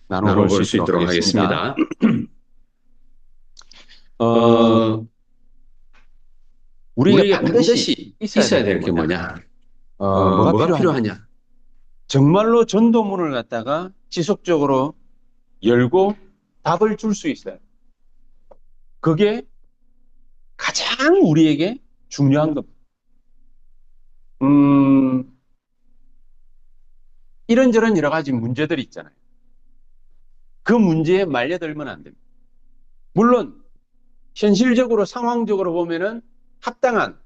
나눠볼 수 있도록 하겠습니다. 어, 우리에게 우리에게 반드시 반드시 있어야 될 게 뭐냐? 뭐가 필요하냐? 정말로 전도문을 갖다가 지속적으로 열고 답을 줄 수 있어요. 그게 가장 우리에게 중요한 겁니다. 이런저런 여러 가지 문제들이 있잖아요. 그 문제에 말려들면 안 됩니다. 물론 현실적으로 상황적으로 보면은 합당한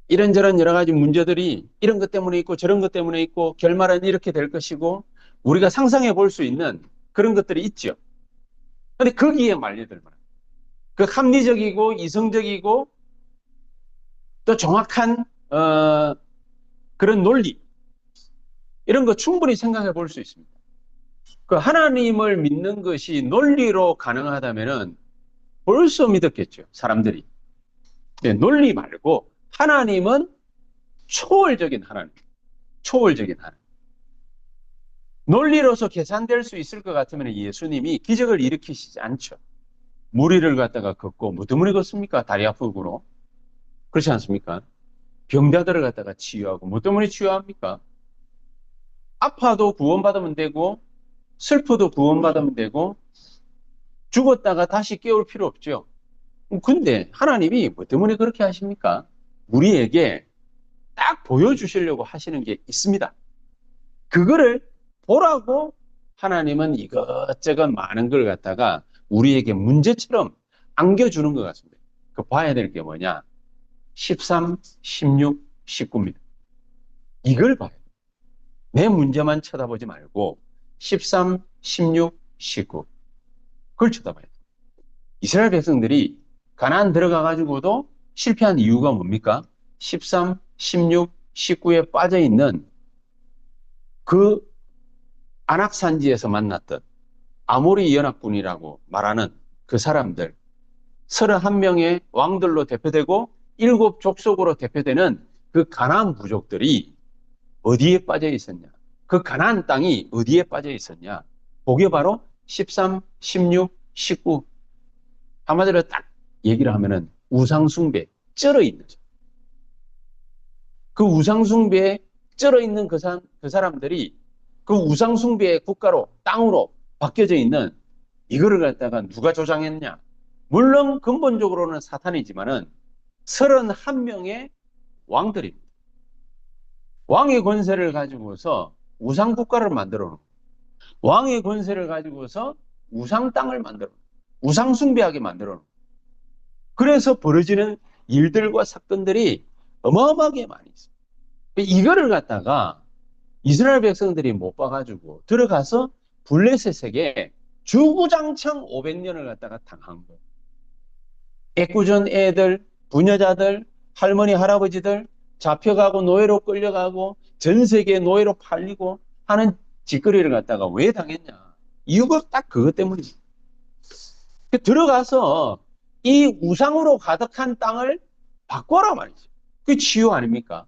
이런저런 여러 가지 문제들이 이런 것 때문에 있고 저런 것 때문에 있고 결말은 이렇게 될 것이고 우리가 상상해 볼 수 있는 그런 것들이 있죠. 근데 거기에 말려들면 그 합리적이고 이성적이고 또 정확한 그런 논리 이런 거 충분히 생각해 볼 수 있습니다. 그 하나님을 믿는 것이 논리로 가능하다면은 벌써 믿었겠죠, 사람들이. 네, 논리 말고 하나님은 초월적인 하나님, 초월적인 하나님. 논리로서 계산될 수 있을 것 같으면 예수님이 기적을 일으키시지 않죠. 무리를 갖다가 걷고 뭐 때문에 걷습니까? 다리 아프고로. 그렇지 않습니까? 병자들을 갖다가 치유하고 뭐 때문에 치유합니까? 아파도 구원받으면 되고 슬퍼도 구원받으면 되고 죽었다가 다시 깨울 필요 없죠. 근데 하나님이 뭐 때문에 그렇게 하십니까? 우리에게 딱 보여주시려고 하시는 게 있습니다. 그거를 보라고 하나님은 이것저것 많은 걸 갖다가 우리에게 문제처럼 안겨주는 것 같습니다. 그 봐야 될 게 뭐냐? 13, 16, 19입니다. 이걸 봐야 돼요. 내 문제만 쳐다보지 말고 13, 16, 19 그걸 쳐다봐야 돼요. 이스라엘 백성들이 가나안 들어가가지고도 실패한 이유가 뭡니까? 13, 16, 19에 빠져있는 그 안악산지에서 만났던 아모리 연합군이라고 말하는 그 사람들 31명의 왕들로 대표되고 7족속으로 대표되는 그 가나안 부족들이 어디에 빠져 있었냐? 그 가나안 땅이 어디에 빠져 있었냐? 그게 바로 13, 16, 19 한마디로 딱 얘기를 하면은 우상숭배 쩔어 있는 거죠. 그 우상숭배에 쩔어 있는 그 사람들이 그 우상숭배의 국가로 땅으로 바뀌어져 있는 이거를 갖다가 누가 조장했냐? 물론 근본적으로는 사탄이지만은 31명의 왕들입니다. 왕의 권세를 가지고서 우상 국가를 만들어 놓고 왕의 권세를 가지고서 우상 땅을 만들어 놓고 우상 숭배하게 만들어 놓고 그래서 벌어지는 일들과 사건들이 어마어마하게 많이 있습니다. 이거를 갖다가 이스라엘 백성들이 못 봐가지고 들어가서 블레셋에게 주구장창 500년을 갖다가 당한 거예요. 애꿎은 애들, 부녀자들, 할머니, 할아버지들 잡혀가고 노예로 끌려가고 전 세계 노예로 팔리고 하는 짓거리를 갖다가 왜 당했냐? 이유가 딱 그것 때문입니다. 들어가서 이 우상으로 가득한 땅을 바꿔라 말이죠. 그게 치유 아닙니까?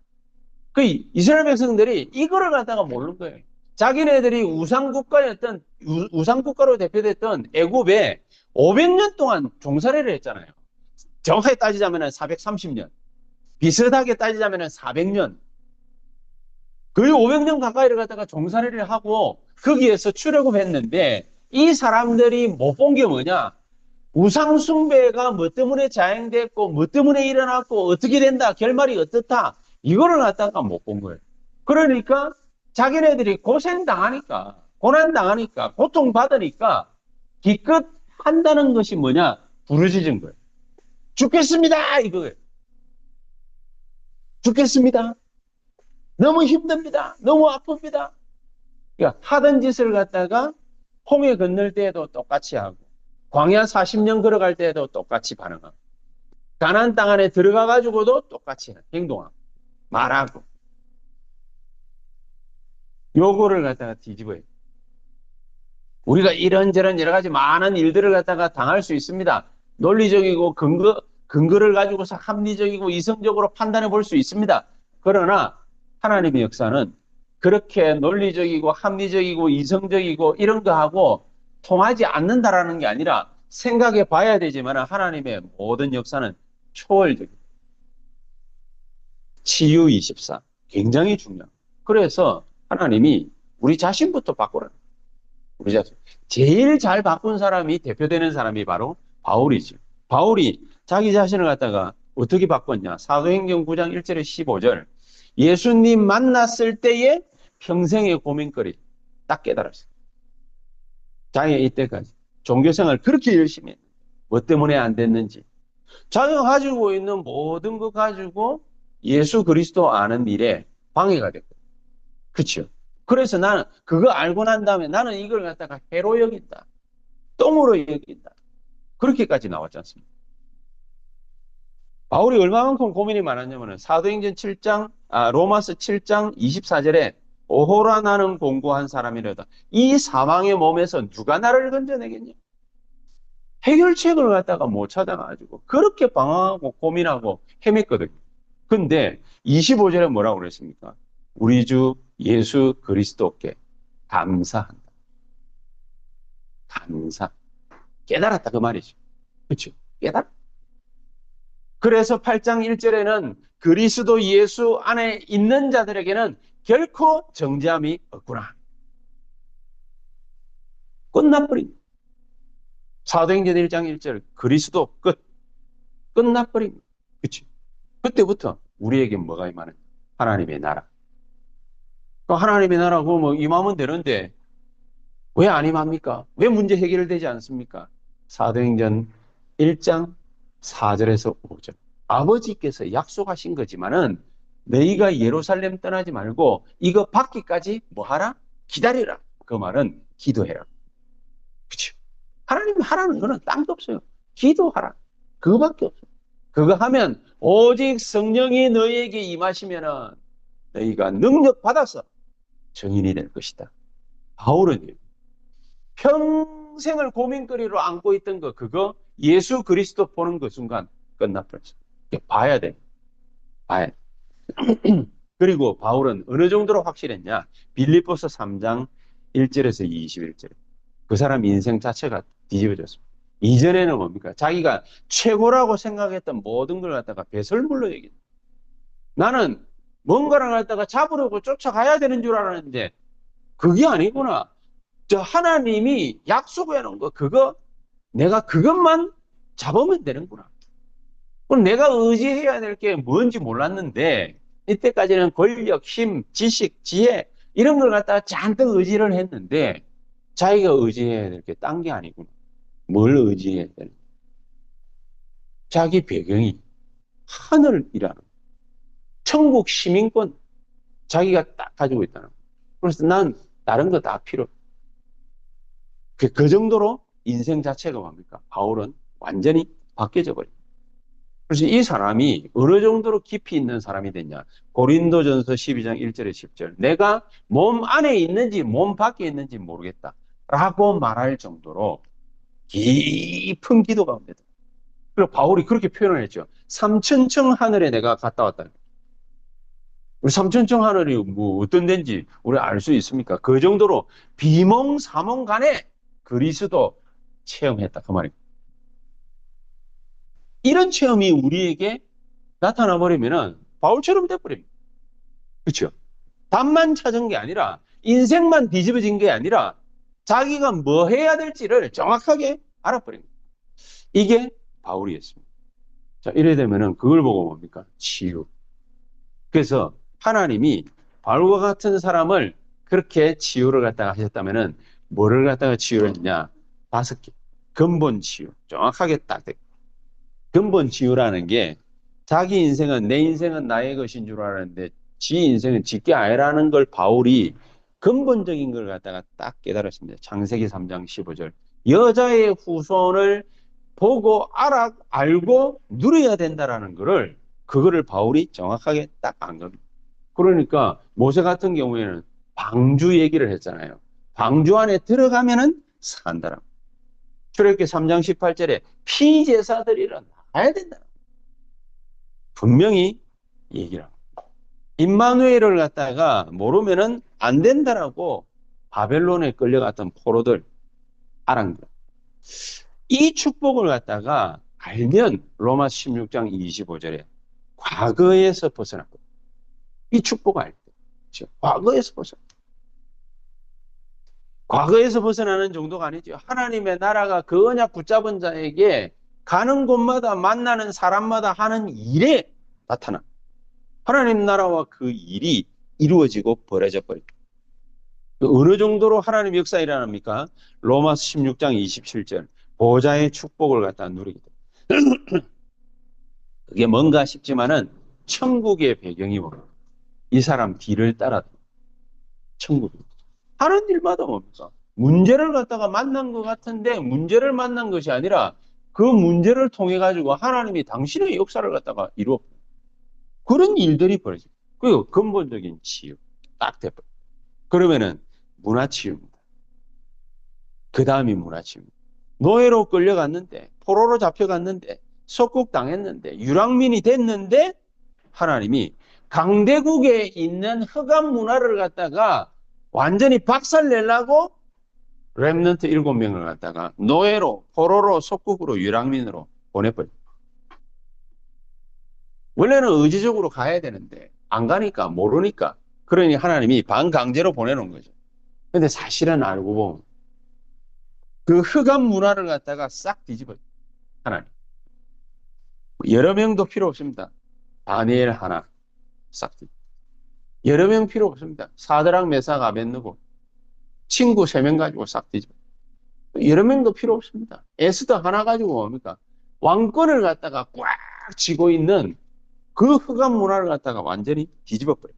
그 이스라엘 백성들이 이거를 갖다가 모르는 거예요. 자기네들이 우상국가였던 우상국가로 대표됐던 애굽에 500년 동안 종살이를 했잖아요. 정확하게 따지자면 430년. 비슷하게 따지자면 400년. 거의 500년 가까이를 갖다가 종살이를 하고 거기에서 출애굽했는데 이 사람들이 못 본 게 뭐냐? 우상숭배가 뭐 때문에 자행됐고 뭐 때문에 일어났고 어떻게 된다 결말이 어떻다 이거를 갖다가 못 본 거예요. 그러니까 자기네들이 고생당하니까 고난당하니까 고통받으니까 기껏 한다는 것이 뭐냐 부르짖은 거예요. 죽겠습니다 이거예요. 죽겠습니다. 너무 힘듭니다. 너무 아픕니다. 그러니까 하던 짓을 갖다가 홍해 건널 때에도 똑같이 하고 광야 40년 걸어갈 때에도 똑같이 반응하고 가나안 땅 안에 들어가 가지고도 똑같이 행동하고 말하고 요거를 갖다가 뒤집어요. 우리가 이런저런 여러 가지 많은 일들을 갖다가 당할 수 있습니다. 논리적이고 근거를 가지고서 합리적이고 이성적으로 판단해 볼 수 있습니다. 그러나 하나님의 역사는 그렇게 논리적이고 합리적이고 이성적이고 이런 거하고 통하지 않는다라는 게 아니라 생각해 봐야 되지만 하나님의 모든 역사는 초월적이에요. 치유 24. 굉장히 중요해요. 그래서 하나님이 우리 자신부터 바꾸라. 우리 자신. 제일 잘 바꾼 사람이 대표되는 사람이 바로 바울이죠. 바울이 자기 자신을 갖다가 어떻게 바꿨냐? 사도행전 9장 1절에 15절. 예수님 만났을 때에 평생의 고민거리 딱 깨달았어요. 자기가 이때까지 종교생활 그렇게 열심히 했는데 뭐 때문에 안 됐는지. 자기가 가지고 있는 모든 거 가지고 예수 그리스도 아는 일에 방해가 됐거든요. 그렇죠? 그래서 나는 그거 알고 난 다음에 나는 이걸 갖다가 해로 여긴다. 똥으로 여긴다. 그렇게까지 나왔지 않습니까? 바울이 얼마만큼 고민이 많았냐면 사도행전 7장, 로마서 7장 24절에 오호라 나는 공고한 사람이라다. 이 사망의 몸에서 누가 나를 건져내겠냐? 해결책을 갖다가 못 찾아가지고 그렇게 방황하고 고민하고 헤맸거든요. 근데 25절에 뭐라고 그랬습니까? 우리 주 예수 그리스도께 감사한다. 감사. 깨달았다 그 말이죠. 그렇죠? 깨달았다. 그래서 8장 1절에는 그리스도 예수 안에 있는 자들에게는 결코 정죄함이 없구나. 끝나버린. 사도행전 1장 1절 그리스도 끝. 끝나버린. 그렇죠? 그때부터 우리에게 뭐가 임하는? 하나님의 나라. 하나님의 나라고 뭐 임하면 되는데 왜 안 임합니까? 왜 문제 해결되지 않습니까? 사도행전 1장 4절에서 5절. 아버지께서 약속하신 거지만은 너희가 예루살렘 떠나지 말고 이거 받기까지 뭐 하라? 기다리라. 그 말은 기도해라. 그렇죠? 하나님이 하라는 거는 딴 거 없어요. 기도하라. 그거밖에 없어요. 그거 하면 오직 성령이 너희에게 임하시면은 너희가 능력 받아서 증인이 될 것이다. 바울은 평생을 고민거리로 안고 있던 거 그거 예수 그리스도 보는 그 순간 끝나버렸어요. 봐야 돼. 봐야 돼. 그리고 바울은 어느 정도로 확실했냐? 빌립보서 3장 1절에서 21절. 그 사람 인생 자체가 뒤집어졌습니다. 이전에는 뭡니까? 자기가 최고라고 생각했던 모든 걸 갖다가 배설물로 얘기했다. 나는 뭔가를 갖다가 잡으려고 쫓아가야 되는 줄 알았는데 그게 아니구나. 저 하나님이 약속해 놓은 거 그거 내가 그것만 잡으면 되는구나. 그럼 내가 의지해야 될 게 뭔지 몰랐는데 이때까지는 권력, 힘, 지식, 지혜 이런 걸 갖다가 잔뜩 의지를 했는데 자기가 의지해야 될 게 딴 게 아니구나. 뭘 의지해야 되는? 자기 배경이 하늘이라는 천국 시민권 자기가 딱 가지고 있다는 거예요. 그래서 난 다른 거 다 필요. 그 정도로 인생 자체가 뭡니까? 바울은 완전히 바뀌어져 버려요. 그래서 이 사람이 어느 정도로 깊이 있는 사람이 됐냐? 고린도전서 12장 1절에 10절. 내가 몸 안에 있는지 몸 밖에 있는지 모르겠다. 라고 말할 정도로 깊은 기도 가운데다. 그리고 바울이 그렇게 표현을 했죠. 삼천층 하늘에 내가 갔다 왔다. 우리 삼천층 하늘이 뭐 어떤 데인지 우리 알 수 있습니까? 그 정도로 비몽사몽간에 그리스도 체험했다. 그 말입니다. 이런 체험이 우리에게 나타나 버리면은 바울처럼 돼버립니다. 그렇죠? 답만 찾은 게 아니라 인생만 뒤집어진 게 아니라 자기가 뭐 해야 될지를 정확하게 알아버립니다. 이게 바울이었습니다. 자, 이래 되면은 그걸 보고 뭡니까? 치유. 그래서 하나님이 바울과 같은 사람을 그렇게 치유를 갖다가 하셨다면은 뭐를 갖다가 치유를 했냐? 5개. 근본 치유. 정확하게 딱 돼. 근본 치유라는 게 자기 인생은 내 인생은 나의 것인 줄 알았는데 지 인생은 지게 아니라는 걸 바울이 근본적인 걸 갖다가 딱 깨달았습니다. 창세기 3장 15절. 여자의 후손을 보고 알고 누려야 된다라는 거를 그거를 바울이 정확하게 딱 안 겁니다. 그러니까 모세 같은 경우에는 방주 얘기를 했잖아요. 방주 안에 들어가면은 산다라. 출애굽기 3장 18절에 피제사들이라 나가야 된다. 분명히 얘기를 합니다. 임마누엘을 갖다가 모르면은 안 된다라고 바벨론에 끌려갔던 포로들 알았는 거예요. 이 축복을 갖다가 알면 로마 16장 25절에 과거에서 벗어났고 이 축복을 알 때. 그렇죠? 과거에서 벗어나. 과거에서 벗어나는 정도가 아니죠. 하나님의 나라가 그 언약 붙잡은 자에게 가는 곳마다 만나는 사람마다 하는 일에 나타나. 하나님 나라와 그 일이 이루어지고 벌어져 버립니다. 어느 정도로 하나님 역사 일어납니까? 로마서 16장 27절 보좌의 축복을 갖다 누리게 됩니다. 그게 뭔가 싶지만은 천국의 배경이 뭡니까? 이 사람 뒤를 따라 천국입니다. 하는 일마다 뭡니까? 문제를 갖다가 만난 것 같은데 문제를 만난 것이 아니라 그 문제를 통해 가지고 하나님이 당신의 역사를 갖다가 이루어 그런 일들이 벌어집니다. 그리고 근본적인 치유 딱 돼버려요. 그러면은 문화치유입니다. 그 다음이 문화치유입니다. 노예로 끌려갔는데 포로로 잡혀갔는데 속국당했는데 유랑민이 됐는데 하나님이 강대국에 있는 흑암 문화를 갖다가 완전히 박살내려고 렘넌트 7명을 갖다가 노예로 포로로 속국으로 유랑민으로 보내버려요. 원래는 의지적으로 가야 되는데 안 가니까 모르니까 그러니 하나님이 반강제로 보내놓은 거죠. 근데 사실은 알고 보면 그 흑암 문화를 갖다가 싹 뒤집어요. 하나님. 여러 명도 필요 없습니다. 다니엘 하나 싹 뒤집어요. 여러 명 필요 없습니다. 사드락 메삭 아벤느고 친구 3명 가지고 싹 뒤집어요. 여러 명도 필요 없습니다. 에스더 하나 가지고 뭡니까? 왕권을 갖다가 꽉 쥐고 있는 그 흑암 문화를 갖다가 완전히 뒤집어 버려요.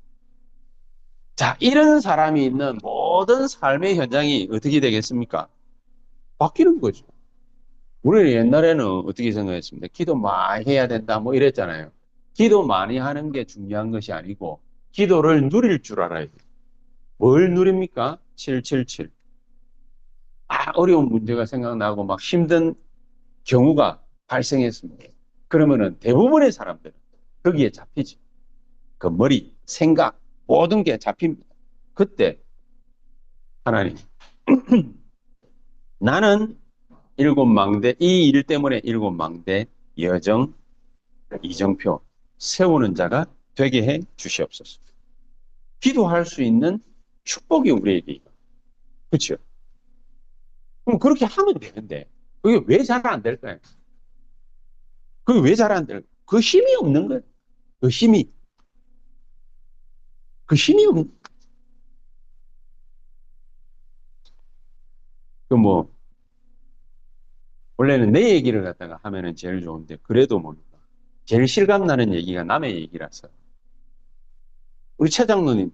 자, 이런 사람이 있는 모든 삶의 현장이 어떻게 되겠습니까? 바뀌는 거죠. 우리는 옛날에는 어떻게 생각했습니까? 기도 많이 해야 된다, 뭐 이랬잖아요. 기도 많이 하는 게 중요한 것이 아니고, 기도를 누릴 줄 알아야 돼요. 뭘 누립니까? 777. 어려운 문제가 생각나고 막 힘든 경우가 발생했습니다. 그러면은 대부분의 사람들은 거기에 잡히지. 그 머리, 생각, 모든 게 잡힙니다. 그때 하나님, 나는 7망대, 이 일 때문에 7망대, 여정, 이정표 세우는 자가 되게 해 주시옵소서. 기도할 수 있는 축복이 우리에게. 그렇죠? 그럼 그렇게 하면 되는데 그게 왜 잘 안 될까요? 그게 왜 잘 안 될까요? 그 힘이 없는 거예요. 그 힘이. 그 힘이 없는. 그 뭐, 원래는 내 얘기를 갖다가 하면은 제일 좋은데 그래도 뭡니까? 제일 실감 나는 얘기가 남의 얘기라서. 우리 최 장로님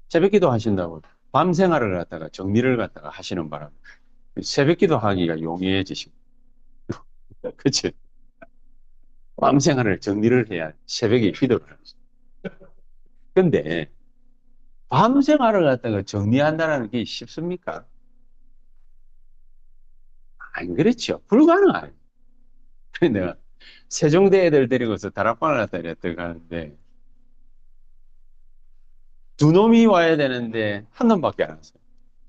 새벽기도 하신다고 밤 생활을 갖다가 정리를 갖다가 하시는 바람에 새벽기도 하기가 용이해지시고 그치? 밤 생활을 정리를 해야 새벽에 기도를 하죠. 근데 밤 생활을 갖다가 정리한다는 게 쉽습니까? 안 그렇죠. 불가능해요. 그래서 내가 세종대 애들 데리고서 다락방을 갖다 이랬다고 하는데 두 놈이 와야 되는데 한 놈밖에 안 왔어요.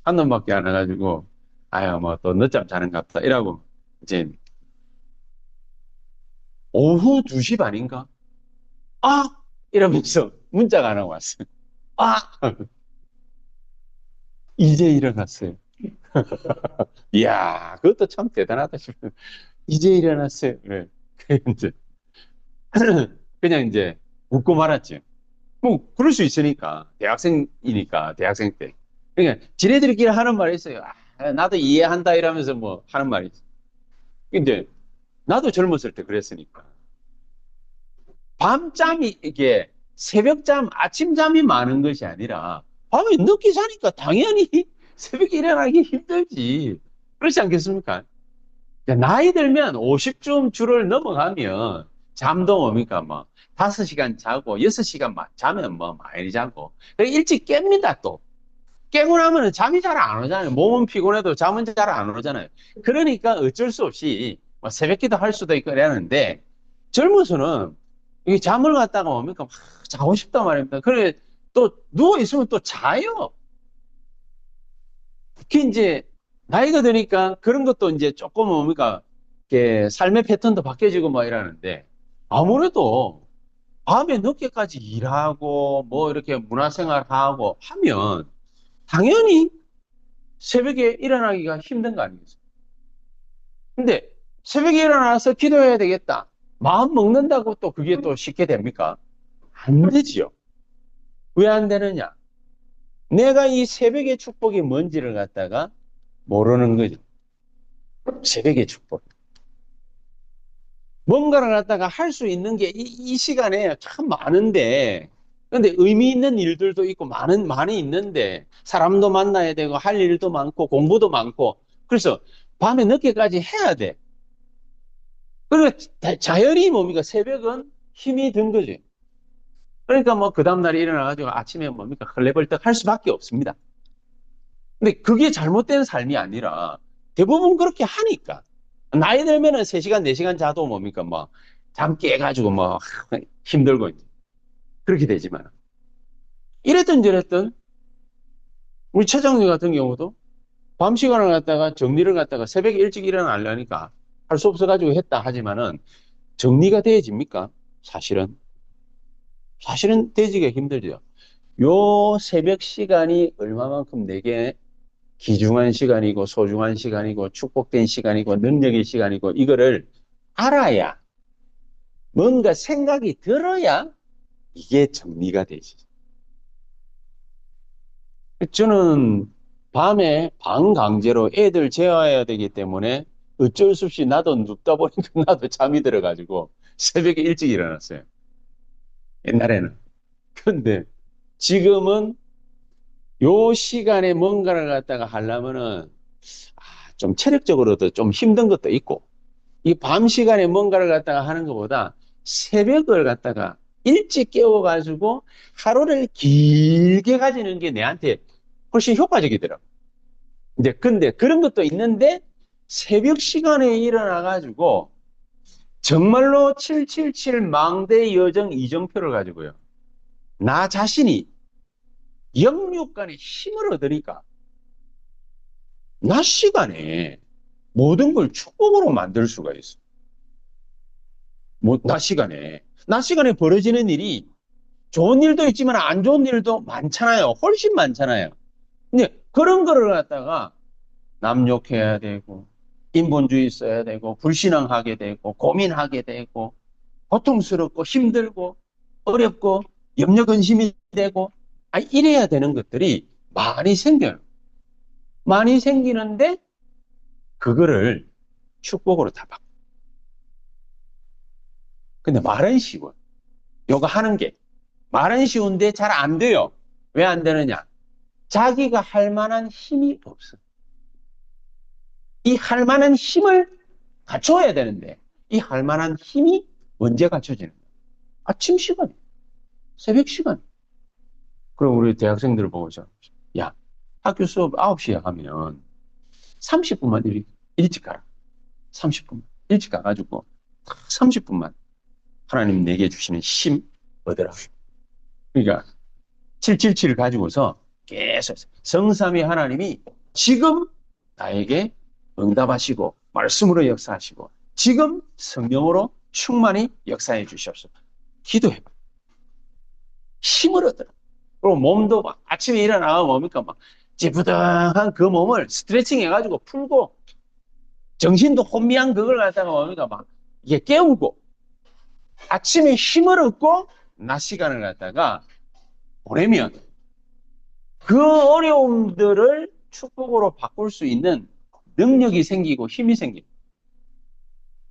한 놈밖에 안 와가지고 아유 뭐 또 늦잠 자는갑다 이러고 이제 오후 2시 반인가? 아! 이러면서 문자가 하나 왔어요. 아! 이제 일어났어요. 이야, 그것도 참 대단하다 싶어요. 이제 일어났어요. 그래. 이제 그냥 이제 웃고 말았죠. 뭐, 그럴 수 있으니까. 대학생이니까, 대학생 때. 그러니까, 지네들끼리 하는 말이 있어요. 나도 이해한다 이러면서 뭐 하는 말이 있어요. 근데, 나도 젊었을 때 그랬으니까. 밤잠이, 이게, 새벽잠, 아침잠이 많은 것이 아니라, 밤에 늦게 자니까 당연히 새벽에 일어나기 힘들지. 그렇지 않겠습니까? 나이 들면 50쯤 줄을 넘어가면 잠도 뭡니까? 뭐 5시간 자고 6시간 자면 뭐 많이 자고 일찍 깹니다 또. 깨고 나면 잠이 잘 안 오잖아요. 몸은 피곤해도 잠은 잘 안 오잖아요. 그러니까 어쩔 수 없이 뭐 새벽기도 할 수도 있고 이러는데 젊어서는 이 잠을 갖다가 뭡니까? 막 자고 싶단 말입니다. 그래 또 누워있으면 또 자요. 특히 이제 나이가 드니까 그런 것도 이제 조금 뭡니까, 이렇게 삶의 패턴도 바뀌어지고 뭐 이러는데 아무래도 밤에 늦게까지 일하고 뭐 이렇게 문화생활하고 하면 당연히 새벽에 일어나기가 힘든 거 아니겠어요? 근데 새벽에 일어나서 기도해야 되겠다. 마음 먹는다고 또 그게 또 쉽게 됩니까? 안 되지요. 왜 안 되느냐? 내가 이 새벽의 축복이 뭔지를 갖다가 모르는 거죠. 새벽의 축복. 뭔가를 갖다가 할 수 있는 게 이 시간에 참 많은데, 근데 의미 있는 일들도 있고 많이 있는데, 사람도 만나야 되고, 할 일도 많고, 공부도 많고, 그래서 밤에 늦게까지 해야 돼. 그리고 자연히 뭡니까? 새벽은 힘이 든 거지. 그러니까 뭐, 그 다음날에 일어나가지고 아침에 뭡니까? 헐레벌떡 할 수밖에 없습니다. 근데 그게 잘못된 삶이 아니라, 대부분 그렇게 하니까. 나이 들면은 3시간, 4시간 자도 뭡니까? 뭐, 잠 깨가지고 뭐, 힘들고, 이제 그렇게 되지만. 이랬든 저랬든, 우리 최정리 같은 경우도 밤 시간을 갖다가 정리를 갖다가 새벽에 일찍 일어나려니까 할 수 없어가지고 했다 하지만은 정리가 되어집니까? 사실은. 사실은 되지가 힘들죠. 요 새벽 시간이 얼마만큼 내게 귀중한 시간이고 소중한 시간이고 축복된 시간이고 능력의 시간이고 이거를 알아야 뭔가 생각이 들어야 이게 정리가 되지. 저는 밤에 반강제로 애들 재워야 되기 때문에 어쩔 수 없이 나도 눕다 보니까 나도 잠이 들어가지고 새벽에 일찍 일어났어요. 옛날에는. 근데 지금은 요 시간에 뭔가를 갖다가 하려면은 좀 체력적으로도 좀 힘든 것도 있고 이 밤 시간에 뭔가를 갖다가 하는 것보다 새벽을 갖다가 일찍 깨워가지고 하루를 길게 가지는 게 내한테 훨씬 효과적이더라고. 이제 근데 그런 것도 있는데 새벽 시간에 일어나가지고 정말로 777 망대 여정 이정표를 가지고요. 나 자신이 영육간의 힘을 얻으니까 낮 시간에 모든 걸 축복으로 만들 수가 있어. 낮 시간에 벌어지는 일이 좋은 일도 있지만 안 좋은 일도 많잖아요. 훨씬 많잖아요. 근데 그런 거를 갖다가 남 욕해야 되고, 인본주의 써야 되고, 불신앙하게 되고, 고민하게 되고, 고통스럽고, 힘들고, 어렵고, 염려 근심이 되고, 이래야 되는 것들이 많이 생겨요. 많이 생기는데, 그거를 축복으로 다 바꿔. 근데 말은 쉬워. 요거 하는 게. 말은 쉬운데 잘 안 돼요. 왜 안 되느냐? 자기가 할 만한 힘이 없어. 이 할 만한 힘을 갖춰야 되는데, 이 할 만한 힘이 언제 갖춰지는 거야? 아침 시간에, 새벽 시간에. 그럼 우리 대학생들 보고서, 야, 학교 수업 9시에 하면 30분만 일찍 가라. 30분만. 일찍 가가지고 30분만 하나님 내게 주시는 힘 얻으라. 그러니까 777을 가지고서 계속 성삼위 하나님이 지금 나에게 응답하시고 말씀으로 역사하시고 지금 성령으로 충만히 역사해 주시옵소서. 기도해봐. 힘을 얻어라. 그리고 몸도 막 아침에 일어나면 뭡니까? 막 찌뿌둥한 그 몸을 스트레칭 해가지고 풀고 정신도 혼미한 그걸 갖다가 뭡니까? 막 이게 깨우고 아침에 힘을 얻고 낮 시간을 갖다가 보내면 그 어려움들을 축복으로 바꿀 수 있는 능력이 생기고 힘이 생깁니다.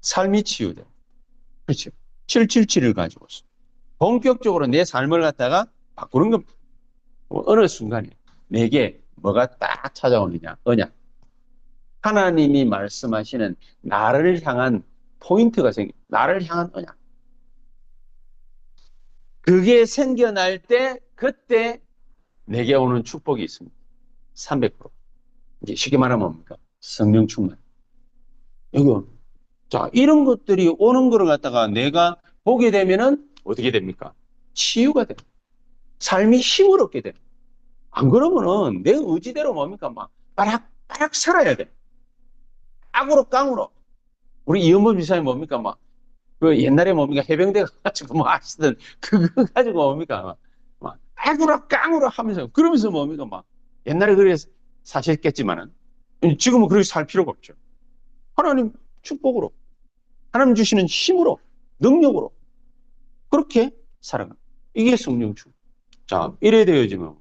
삶이 치유돼. 그렇죠. 777을 가지고서. 본격적으로 내 삶을 갖다가 바꾸는 겁니다. 어느 순간에 내게 뭐가 딱 찾아오느냐, 언약. 하나님이 말씀하시는 나를 향한 포인트가 나를 향한 언약. 그게 생겨날 때, 그때 내게 오는 축복이 있습니다. 300%. 이제 쉽게 말하면 뭡니까? 성령 충만. 이거. 자, 이런 것들이 오는 거를 갖다가 내가 보게 되면은 어떻게 됩니까? 치유가 됩니다. 삶이 힘을 얻게 돼. 안 그러면은 내 의지대로 뭡니까? 막 빠락빠락 살아야 돼. 악으로 깡으로. 우리 이현범 지사님 뭡니까? 막, 그 옛날에 뭡니까? 해병대 가지고 뭐 하시던 그거 가지고 뭡니까? 막 악으로 깡으로 하면서, 그러면서 뭡니까? 막, 옛날에 그래 사셨겠지만은, 지금은 그렇게 살 필요가 없죠. 하나님 축복으로, 하나님 주시는 힘으로, 능력으로, 그렇게 살아가. 이게 성령 축복. 자, 이래 되어지면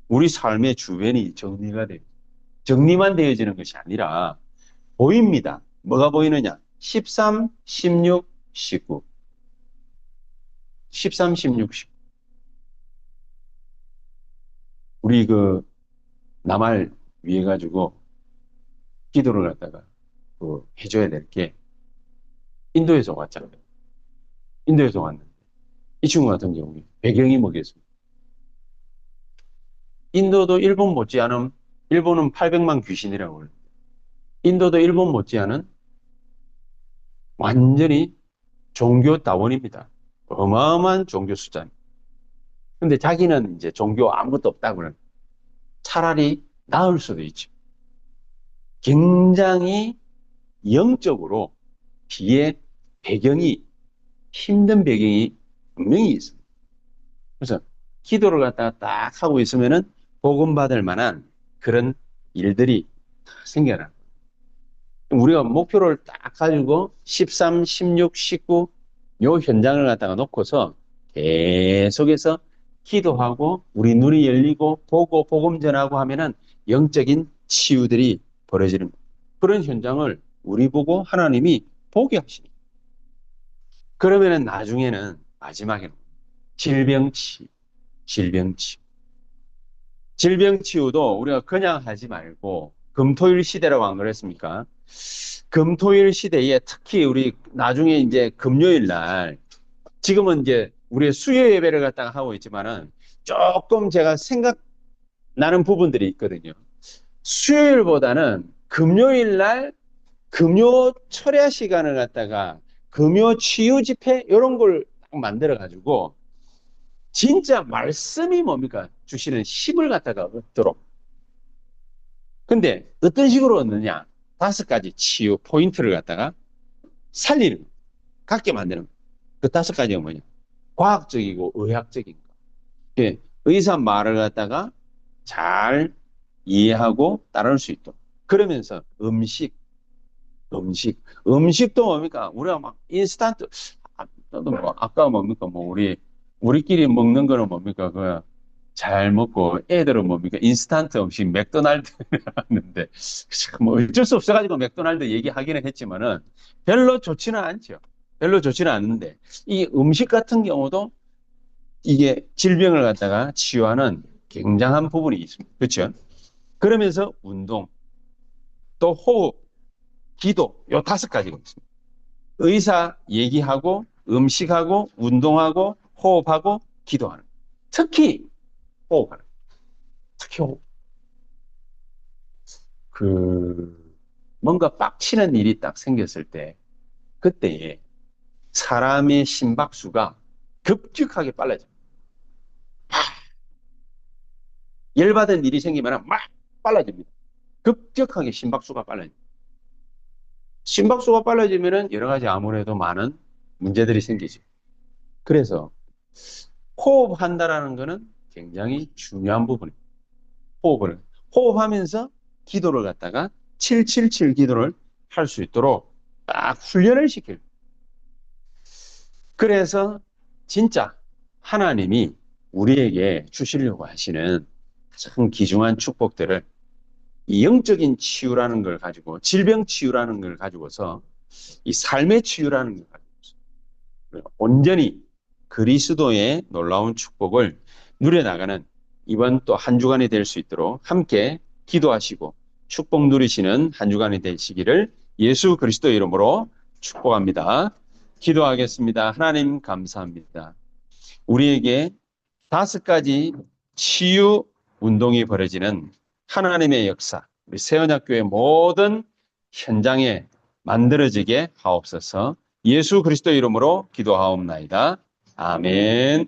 우리 삶의 주변이 정리가 돼요. 정리만 되어지는 것이 아니라 보입니다. 뭐가 보이느냐? 13, 16, 19. 13, 16, 19. 우리 그 남을 위해 가지고 기도를 갖다가 해줘야 될 게 인도에서 왔잖아요. 인도에서 왔는데 이 친구 같은 경우에 배경이 뭐겠습니까? 인도도 일본 못지않은, 일본은 800만 귀신이라고 해요. 인도도 일본 못지않은 완전히 종교 다원입니다. 어마어마한 종교 숫자입니다. 근데 자기는 이제 종교 아무것도 없다고 그러는, 차라리 나을 수도 있죠. 굉장히 영적으로 뒤에 배경이, 힘든 배경이 분명히 있습니다. 그래서 기도를 갖다가 딱 하고 있으면은 복음 받을 만한 그런 일들이 생겨나. 우리가 목표를 딱 가지고 13, 16, 19 요 현장을 갖다가 놓고서 계속해서 기도하고 우리 눈이 열리고 보고 복음 전하고 하면은 영적인 치유들이 벌어지는 그런 현장을 우리 보고 하나님이 보게 하시니. 그러면은 나중에는 마지막에는 질병치, 질병치. 질병치유도 우리가 그냥 하지 말고 금토일 시대라고 안 그랬습니까? 금토일 시대에 특히 우리 나중에 이제 금요일 날, 지금은 이제 우리의 수요 예배를 갖다가 하고 있지만은 조금 제가 생각나는 부분들이 있거든요. 수요일보다는 금요일 날 금요 철야 시간을 갖다가 금요 치유 집회 이런 걸 만들어 가지고 진짜 말씀이 뭡니까? 주시는 힘을 갖다가 얻도록. 근데 어떤 식으로 얻느냐? 5가지 치유 포인트를 갖다가 살리는 거, 갖게 만드는 거. 그 5가지가 뭐냐? 과학적이고 의학적인 거. 예, 의사 말을 갖다가 잘 이해하고 따를 수 있도록. 그러면서 음식도 뭡니까? 우리가 막 인스턴트, 저도 뭐, 아까 뭡니까? 뭐, 우리끼리 먹는 거는 뭡니까? 잘 먹고, 애들은 뭡니까? 인스턴트 음식, 맥도날드 하는데, 뭐, 어쩔 수 없어가지고 맥도날드 얘기하기는 했지만은, 별로 좋지는 않죠. 별로 좋지는 않는데, 이 음식 같은 경우도 이게 질병을 갖다가 치유하는 굉장한 부분이 있습니다. 그렇죠? 그러면서 운동, 또 호흡, 기도, 요 5가지가 있습니다. 의사 얘기하고, 음식하고, 운동하고, 호흡하고, 기도하는. 특히 호흡하는. 특히 호흡. 뭔가 빡치는 일이 딱 생겼을 때, 그때에 사람의 심박수가 급격하게 빨라져요. 열받은 일이 생기면 막 빨라집니다. 급격하게 심박수가 빨라져요. 심박수가 빨라지면 여러 가지 아무래도 많은 문제들이 생기죠. 그래서 호흡한다라는 것은 굉장히 중요한 부분입니다. 호흡하면서 기도를 갖다가 777 기도를 할 수 있도록 딱 훈련을 시켜요. 그래서 진짜 하나님이 우리에게 주시려고 하시는 참 귀중한 축복들을, 이 영적인 치유라는 걸 가지고, 질병 치유라는 걸 가지고서, 이 삶의 치유라는 걸 가지고서 온전히 그리스도의 놀라운 축복을 누려나가는 이번 또 한 주간이 될 수 있도록 함께 기도하시고 축복 누리시는 한 주간이 되시기를 예수 그리스도의 이름으로 축복합니다. 기도하겠습니다. 하나님 감사합니다. 우리에게 5가지 치유 운동이 벌어지는 하나님의 역사, 우리 세언약교회 모든 현장에 만들어지게 하옵소서. 예수 그리스도 이름으로 기도하옵나이다. 아멘.